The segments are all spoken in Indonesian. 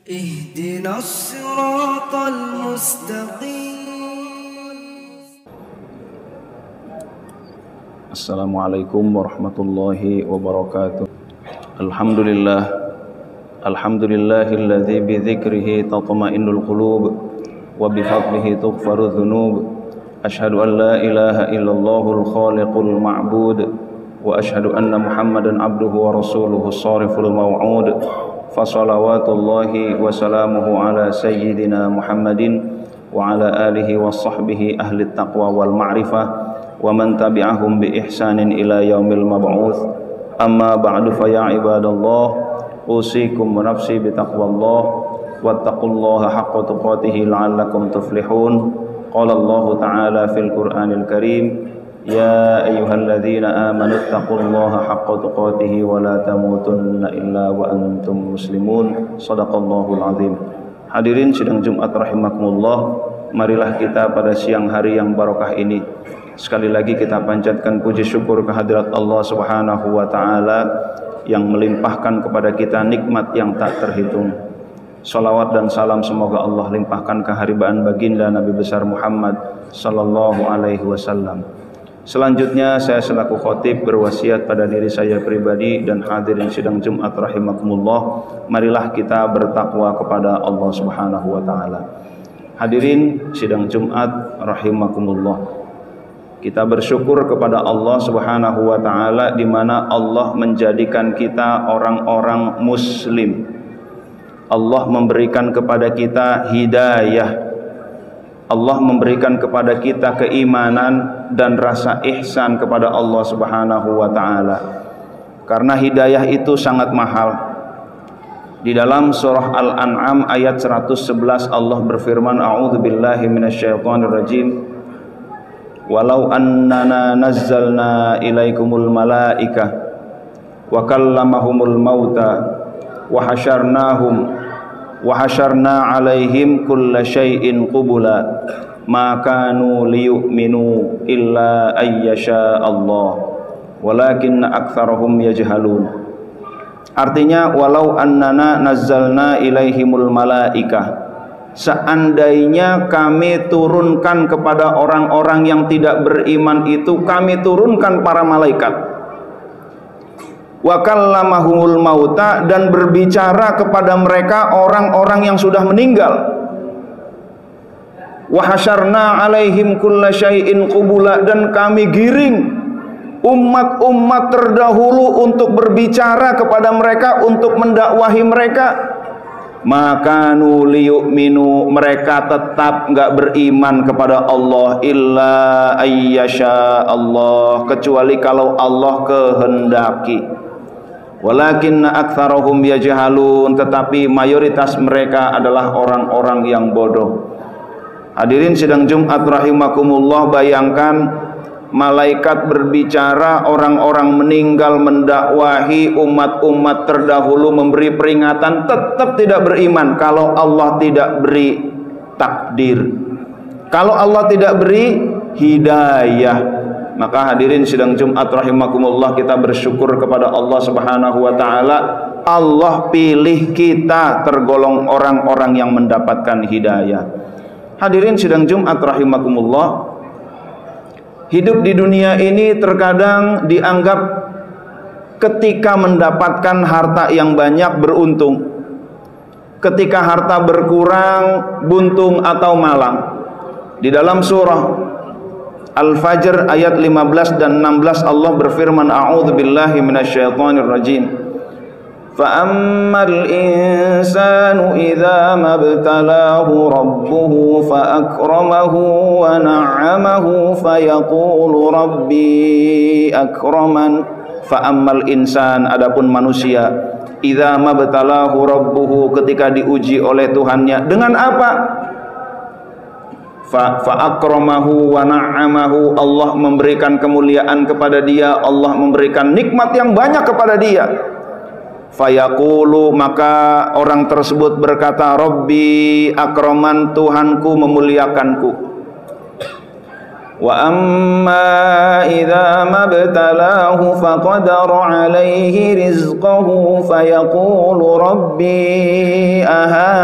اهدنا الصراط المستقيم. Assalamualaikum warahmatullahi wabarakatuh. Alhamdulillah, alhamdulillahilladzi bidzikrihi tatma'innul qulub wa bifadlihi tughfaru dzunub. Asyhadu an la ilaha illallahul khaliqul ma'bud wa asyhadu anna Muhammadan abduhu wa rasuluhu shariful maw'ud. Fa shalawatullahi wa salamuhu ala sayyidina Muhammadin wa ala alihi wa sahbihi ahli taqwa wal ma'rifah wa man tabi'ahum bi ihsanin ila yaumil mab'uts. Amma ba'du, fa ya ibadallah, usikum wa nafsi bi taqwallah wattaqullaha haqqa tuqatih la'allakum tuflihun. Qala Allah ta'ala fil Qur'anil Karim, ya ayyuhalladzina amanu taqullaha haqqa tuqatih wa la tamutunna illa wa antum muslimun. Shadaqallahul azim. Hadirin sidang Jumat rahimakumullah, marilah kita pada siang hari yang barokah ini sekali lagi kita panjatkan puji syukur kehadirat Allah Subhanahu wa taala yang melimpahkan kepada kita nikmat yang tak terhitung. Salawat dan salam semoga Allah limpahkan keharibaan baginda Nabi besar Muhammad sallallahu alaihi wasallam. Selanjutnya saya selaku khatib berwasiat pada diri saya pribadi dan hadirin sidang Jumat rahimakumullah, marilah kita bertakwa kepada Allah Subhanahu wa taala. Hadirin sidang Jumat rahimakumullah, kita bersyukur kepada Allah Subhanahu wa taala di mana Allah menjadikan kita orang-orang muslim. Allah memberikan kepada kita hidayah. Allah memberikan kepada kita keimanan dan rasa ihsan kepada Allah Subhanahu wa taala. Karena hidayah itu sangat mahal. Di dalam surah Al-An'am ayat 111 Allah berfirman, a'udzubillahi minasyaitonirrajim. Walau annana nazzalna ilaikumul malaikah wa kallamahumul mauta wa hasyarna alaihim kulla syai'in qubula ma kanu liyu'minu illa ayyasha Allah walakinna aktsarahum yajhalun. Artinya, walau annana nazzalna ilaihimul malaikah, seandainya kami turunkan kepada orang-orang yang tidak beriman itu, kami turunkan para malaikat. Wa kallamahumul mauta, dan berbicara kepada mereka orang-orang yang sudah meninggal. Wa hasyarna alaihim kulla syai'in qubula, dan kami giring umat-umat terdahulu untuk berbicara kepada mereka, untuk mendakwahi mereka. Maka liyu'minu, mereka tetap enggak beriman kepada Allah, illa ayyasha Allah, kecuali kalau Allah kehendaki. Walakinna aktsarahum yajhalun, tetapi mayoritas mereka adalah orang-orang yang bodoh. Hadirin sidang Jumat rahimakumullah, bayangkan malaikat berbicara, orang-orang meninggal mendakwahi, umat-umat terdahulu memberi peringatan, tetap tidak beriman kalau Allah tidak beri takdir, kalau Allah tidak beri hidayah. Maka hadirin sidang Jumat rahimakumullah, kita bersyukur kepada Allah Subhanahu wa taala, Allah pilih kita tergolong orang-orang yang mendapatkan hidayah. Hadirin sidang Jumat rahimakumullah, hidup di dunia ini terkadang dianggap ketika mendapatkan harta yang banyak beruntung, ketika harta berkurang buntung atau malang. Di dalam surah Al-Fajr ayat 15 dan 16 Allah berfirman, a'udzubillahi minasyaitonirrajim. فَأَمَّا الْإِنسَانُ إِذَا مَا ابْتَلَاهُ رَبُّهُ فَأَكْرَمَهُ وَنَعَّمَهُ فَيَقُولُ رَبِّي أَكْرَمَنِ. فَأَمَّا الْإِنسَانُ, adapun manusia, إِذَا مَا ابْتَلَاهُ رَبُّهُ, ketika diuji oleh Tuhannya. Dengan apa? Fa'akramahu wa na'amahu, Allah memberikan kemuliaan kepada dia, Allah memberikan nikmat yang banyak kepada dia. Fayaqulu, maka orang tersebut berkata, Rabbi akraman, Tuhanku memuliakanku. Wa amma idza mabtalahu faqadara alaihi rizqahu fayaqulu rabbi ahana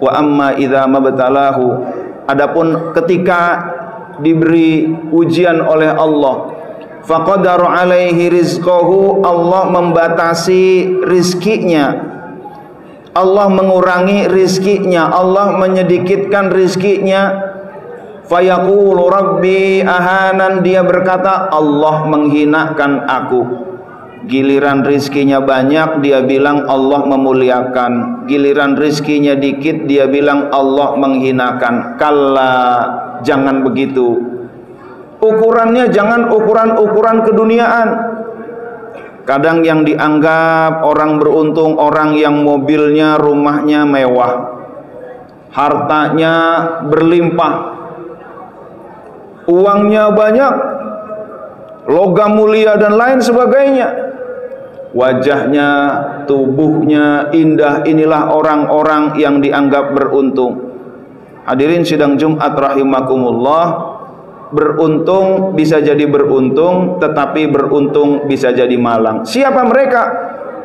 wa amma idza mabtalahu, adapun ketika diberi ujian oleh Allah, faqadara alaihi rizqahu, Allah membatasi rizkinya, Allah mengurangi rizkinya, Allah menyedikitkan rizkinya. Fayaqulu rabbi ahanan, dia berkata Allah menghinakan aku. Giliran rizkinya banyak, dia bilang Allah memuliakan. Giliran rizkinya dikit, dia bilang Allah menghinakan. Kalla, jangan begitu. Ukurannya jangan ukuran-ukuran keduniaan. Kadang yang dianggap orang beruntung, orang yang mobilnya, rumahnya mewah, hartanya berlimpah, uangnya banyak, logam mulia dan lain sebagainya, wajahnya, tubuhnya indah, inilah orang-orang yang dianggap beruntung. Hadirin sidang Jumat rahimakumullah, beruntung bisa jadi beruntung, tetapi beruntung bisa jadi malang. Siapa mereka?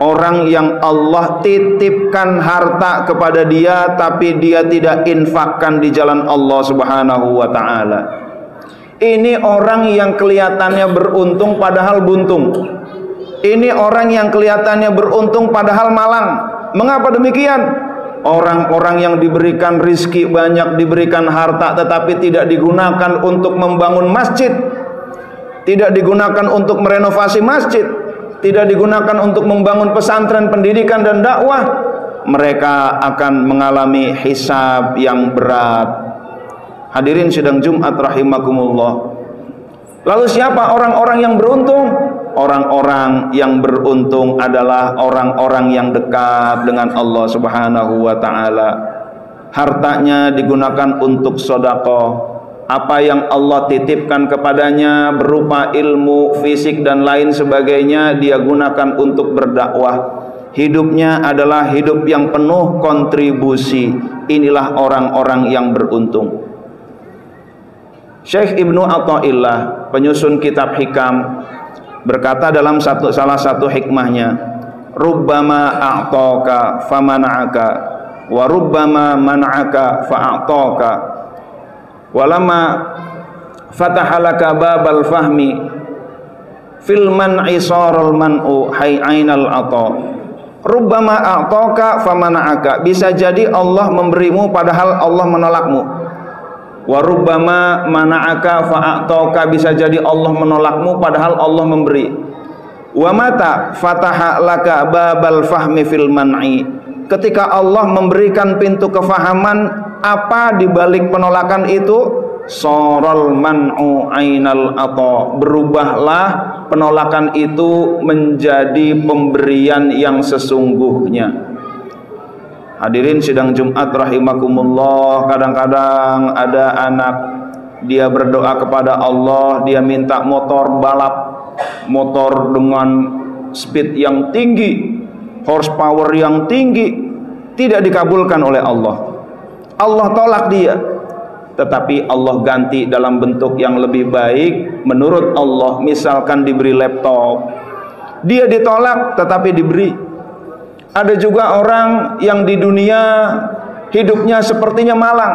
Orang yang Allah titipkan harta kepada dia, tapi dia tidak infakkan di jalan Allah Subhanahu wa ta'ala. Ini orang yang kelihatannya beruntung padahal buntung. Ini orang yang kelihatannya beruntung padahal malang. Mengapa demikian? Orang-orang yang diberikan rizki banyak, diberikan harta, tetapi tidak digunakan untuk membangun masjid, tidak digunakan untuk merenovasi masjid, tidak digunakan untuk membangun pesantren, pendidikan dan dakwah, mereka akan mengalami hisab yang berat. Hadirin sidang Jumat rahimakumullah. Lalu siapa orang-orang yang beruntung? Orang-orang yang beruntung adalah orang-orang yang dekat dengan Allah Subhanahu wa ta'ala. Hartanya digunakan untuk sedekah. Apa yang Allah titipkan kepadanya berupa ilmu, fisik dan lain sebagainya, dia gunakan untuk berdakwah. Hidupnya adalah hidup yang penuh kontribusi. Inilah orang-orang yang beruntung. Syekh Ibnu Athaillah, penyusun kitab Hikam, berkata dalam salah satu hikmahnya, rubbama a'taka famana'aka wa rubbama mana'aka fa'ataka walamma fatahalaka babal fahmi fil man'i saral man'u hay'ainal ata. Rubbama a'taka famana'aka, bisa jadi Allah memberimu padahal Allah menolakmu. Wa rubbama mana'aka fa'ataka, bisa jadi Allah menolakmu padahal Allah memberi. Wa mata fataha laka babal fahmi fil man'i, ketika Allah memberikan pintu kefahaman, apa di balik penolakan itu? Saral man'u ainal ata, berubahlah penolakan itu menjadi pemberian yang sesungguhnya. Hadirin sidang Jumat rahimakumullah, kadang-kadang ada anak, dia berdoa kepada Allah, dia minta motor balap, motor dengan speed yang tinggi, horsepower yang tinggi, tidak dikabulkan oleh Allah. Allah tolak dia, tetapi Allah ganti dalam bentuk yang lebih baik menurut Allah. Misalkan diberi laptop, dia ditolak tetapi diberi. Ada juga orang yang di dunia hidupnya sepertinya malang.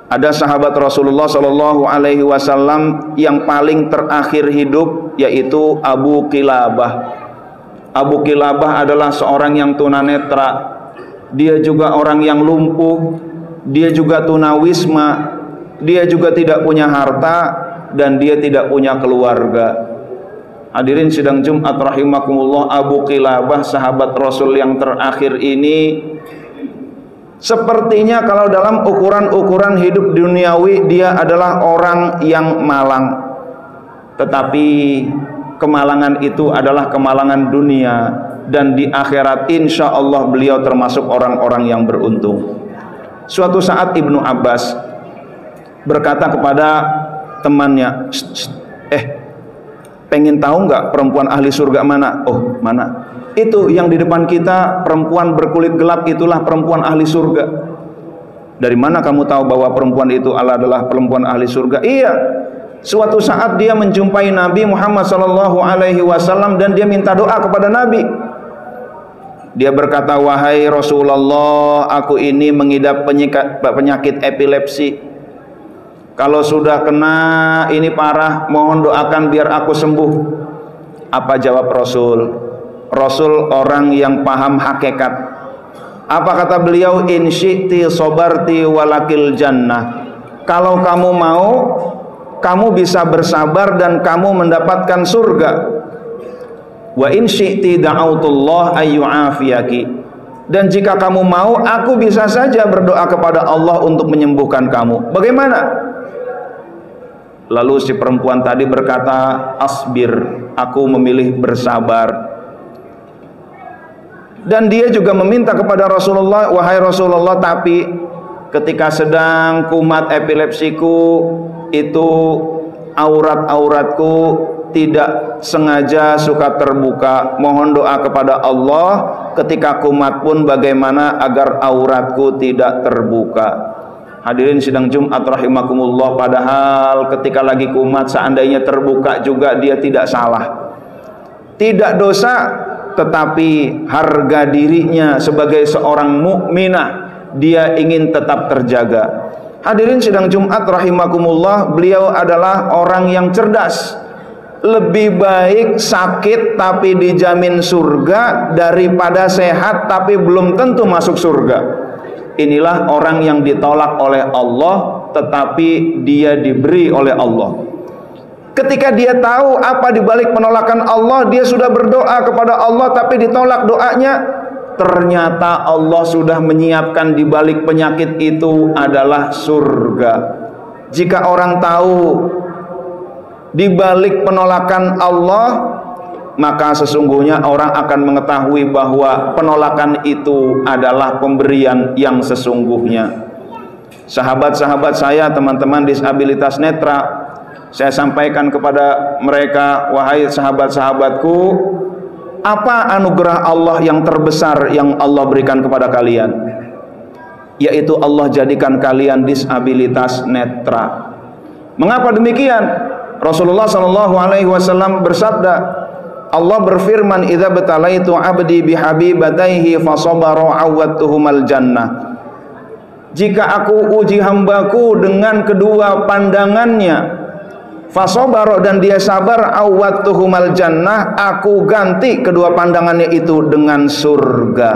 Ada sahabat Rasulullah Shallallahu Alaihi Wasallam yang paling terakhir hidup, yaitu Abu Qilabah. Abu Qilabah adalah seorang yang tunanetra. Dia juga orang yang lumpuh. Dia juga tunawisma. Dia juga tidak punya harta dan dia tidak punya keluarga. Hadirin sidang Jumat rahimakumullah, Abu Qilabah, sahabat Rasul yang terakhir ini, sepertinya kalau dalam ukuran-ukuran hidup duniawi dia adalah orang yang malang. Tetapi kemalangan itu adalah kemalangan dunia, dan di akhirat insya Allah beliau termasuk orang-orang yang beruntung. Suatu saat Ibnu Abbas berkata kepada temannya, pengen tahu nggak perempuan ahli surga mana? Oh, mana? Itu yang di depan kita, perempuan berkulit gelap, itulah perempuan ahli surga. Dari mana kamu tahu bahwa perempuan itu adalah perempuan ahli surga? Iya, suatu saat dia menjumpai Nabi Muhammad SAW dan dia minta doa kepada Nabi. Dia berkata, wahai Rasulullah, aku ini mengidap penyakit epilepsi. Kalau sudah kena ini parah, mohon doakan biar aku sembuh. Apa jawab Rasul? Rasul orang yang paham hakikat. Apa kata beliau? In syi'ti sobarti walakil jannah. Kalau kamu mau, kamu bisa bersabar dan kamu mendapatkan surga. Wa in syi'ti da'autullah ayyu'afiyaki. Dan jika kamu mau, aku bisa saja berdoa kepada Allah untuk menyembuhkan kamu. Bagaimana? Lalu si perempuan tadi berkata, asbir, aku memilih bersabar. Dan dia juga meminta kepada Rasulullah, wahai Rasulullah, tapi ketika sedang kumat epilepsiku, itu aurat-auratku tidak sengaja suka terbuka. Mohon doa kepada Allah ketika kumat pun bagaimana agar auratku tidak terbuka. Hadirin sidang Jumat rahimakumullah, padahal ketika lagi kumat seandainya terbuka juga dia tidak salah, tidak dosa, tetapi harga dirinya sebagai seorang mukminah dia ingin tetap terjaga. Hadirin sidang Jumat rahimakumullah, beliau adalah orang yang cerdas. Lebih baik sakit tapi dijamin surga daripada sehat tapi belum tentu masuk surga. Inilah orang yang ditolak oleh Allah tetapi dia diberi oleh Allah. Ketika dia tahu apa dibalik penolakan Allah, dia sudah berdoa kepada Allah tapi ditolak doanya. Ternyata Allah sudah menyiapkan dibalik penyakit itu adalah surga. Jika orang tahu dibalik penolakan Allah, maka sesungguhnya orang akan mengetahui bahwa penolakan itu adalah pemberian yang sesungguhnya. Sahabat-sahabat saya, teman-teman disabilitas netra, saya sampaikan kepada mereka, wahai sahabat-sahabatku, apa anugerah Allah yang terbesar yang Allah berikan kepada kalian? Yaitu Allah jadikan kalian disabilitas netra. Mengapa demikian? Rasulullah SAW bersabda, Allah berfirman, idza batalaitu abdi bihabibataihi fasabara awwatuhumal jannah. Jika aku uji hambaku dengan kedua pandangannya, fasabara, dan dia sabar, awwatuhumal jannah, aku ganti kedua pandangannya itu dengan surga.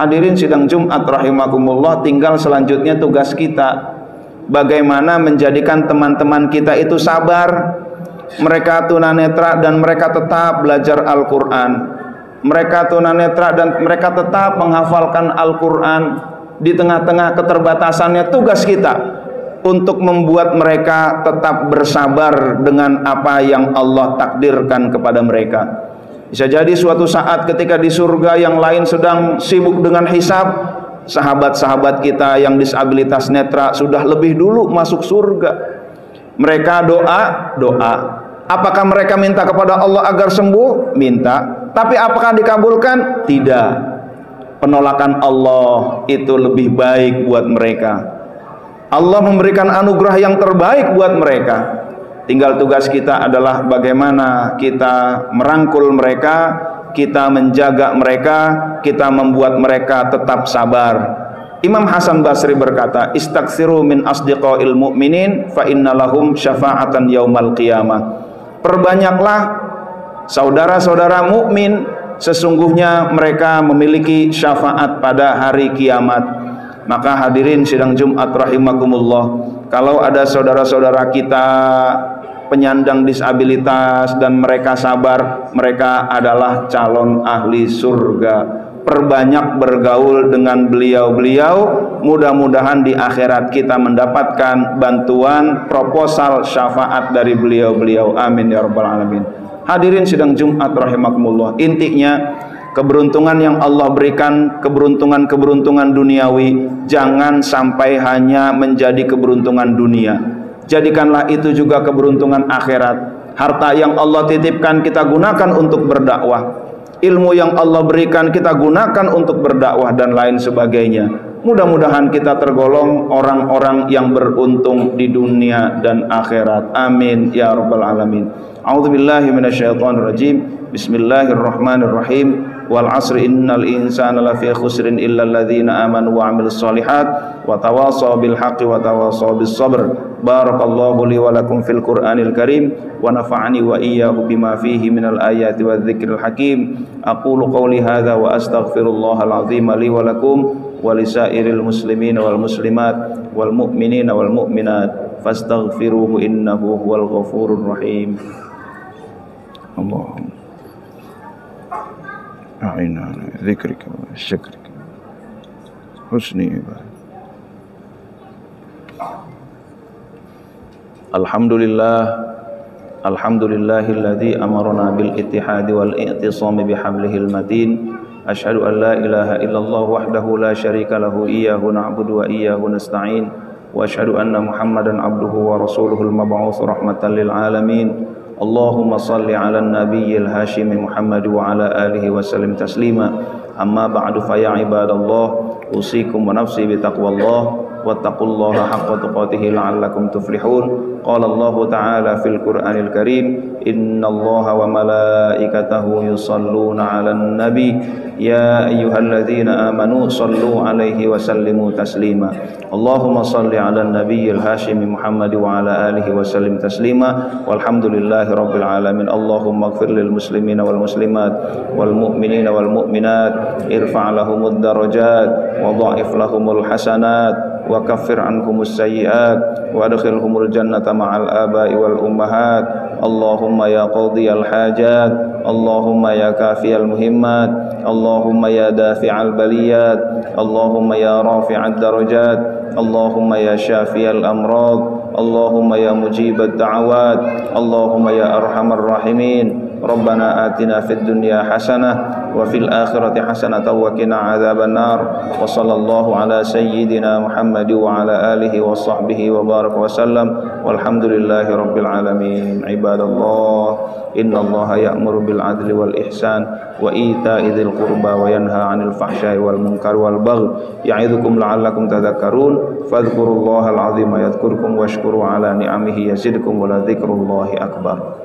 Hadirin sidang Jumat rahimakumullah, tinggal selanjutnya tugas kita bagaimana menjadikan teman-teman kita itu sabar. Mereka tunanetra dan mereka tetap belajar Al-Quran. Mereka tunanetra dan mereka tetap menghafalkan Al-Quran. Di tengah-tengah keterbatasannya, tugas kita untuk membuat mereka tetap bersabar dengan apa yang Allah takdirkan kepada mereka. Bisa jadi suatu saat ketika di surga yang lain sedang sibuk dengan hisab, sahabat-sahabat kita yang disabilitas netra sudah lebih dulu masuk surga. Mereka doa. Apakah mereka minta kepada Allah agar sembuh? Minta. Tapi apakah dikabulkan? Tidak. Penolakan Allah itu lebih baik buat mereka. Allah memberikan anugerah yang terbaik buat mereka. Tinggal tugas kita adalah bagaimana kita merangkul mereka, kita menjaga mereka, kita membuat mereka tetap sabar. Imam Hasan Basri berkata, istaghfiru min asdiqail mu'minin fa innalahum syafa'atan yaumal qiyamah. Perbanyaklah saudara-saudara mukmin, sesungguhnya mereka memiliki syafaat pada hari kiamat. Maka hadirin sidang Jumat rahimakumullah, kalau ada saudara-saudara kita penyandang disabilitas dan mereka sabar, mereka adalah calon ahli surga. Perbanyak bergaul dengan beliau-beliau, mudah-mudahan di akhirat kita mendapatkan bantuan proposal syafaat dari beliau-beliau. Amin ya rabbal alamin. Hadirin sidang Jumat rahimakumullah, intinya keberuntungan yang Allah berikan, keberuntungan duniawi, jangan sampai hanya menjadi keberuntungan dunia. Jadikanlah itu juga keberuntungan akhirat. Harta yang Allah titipkan kita gunakan untuk berdakwah. Ilmu yang Allah berikan kita gunakan untuk berdakwah dan lain sebagainya. Mudah-mudahan kita tergolong orang-orang yang beruntung di dunia dan akhirat. Amin ya rabbal alamin. A'udzubillahi minasyaitonirrajim. Bismillahirrahmanirrahim. wal 'asri innal insana lafi khusrin illa alladhina amanu wa 'amilus shalihat wa tawassaw bil haqqi wa tawassaw bis sabr. Barakallahu li wa lakum fil Qur'anil Karim wa nafa'ani wa iyyahu bima fihi minal ayati wadh-dhikril hakim. Aqulu qawli hadza wa astaghfirullahal 'azim li wa lakum wa lisairil muslimina wal muslimat wal mu'minina wal mu'minat fastaghfiruhu innahu huwal ghafurur rahim. Allahumma a'inna ala dzikrika wa syukrika husni ibadah. Alhamdulillahilladzi amarna bil ittihadi wal i'tisami bihablihil matin. Asyhadu an la ilaha illallah wahdahu la syarika lahu iyyahu na'budu wa iyyahu nasta'in wa asyhadu anna Muhammadan abduhu wa rasuluhul mab'uts rahmatan lil alamin. Allahumma salli ala nabiyyil hashimi Muhammad wa ala alihi wa sallim taslima. Amma ba'du fa ya ibadallah usikum wa nafsi bi taqwallah wattaqullaha haqqa tuqatih la'allakum tuflihun. Qala Allah ta'ala fil Qur'anil Karim innallaha wa malaikatahu yusalluna 'alan nabi ya ayyuhalladzina amanu sallu 'alaihi wa sallimu taslima. Allahumma salli 'alan nabiyyil hashimi Muhammad wa ala alihi wa sallim taslima. Walhamdulillahi rabbil alamin. Allahumma ighfir lil muslimina wal muslimat wal mu'minina wal mu'minat irfa' lahumud darajat wa dha'if lahumul hasanat wa kaffir anhumus sayyi'at wa adkhilhumul jannata ma'al aba'i wal ummahat. Allahumma ya qadiyal hajat, Allahumma ya kafiyal muhimmat, Allahumma ya dafi'al baliyat, Allahumma ya rafi'ad darajat, Allahumma ya syafiyal amrad, Allahumma ya mujibad da'awat, Allahumma ya arhamar rahimin. Rabbana atina fid dunya hasanah wa fil akhirati hasanatan wa qina adzaban nar. Wa sallallahu ala sayyidina Muhammad wa ala alihi wa sahbihi wa baraka wa sallam. Walhamdulillahi rabbil alamin. Ibadallah, innallaha ya'muru bil adli wal ihsan wa ita'i dzil qurba wa yanha 'anil fahsya'i wal munkari wal baghi ya'idzukum la'allakum tadhakkarun. Fadhkurullahal 'azima yadhkurkum washkuru 'ala ni'amihi yazidkum wa la dzikrullahi akbar.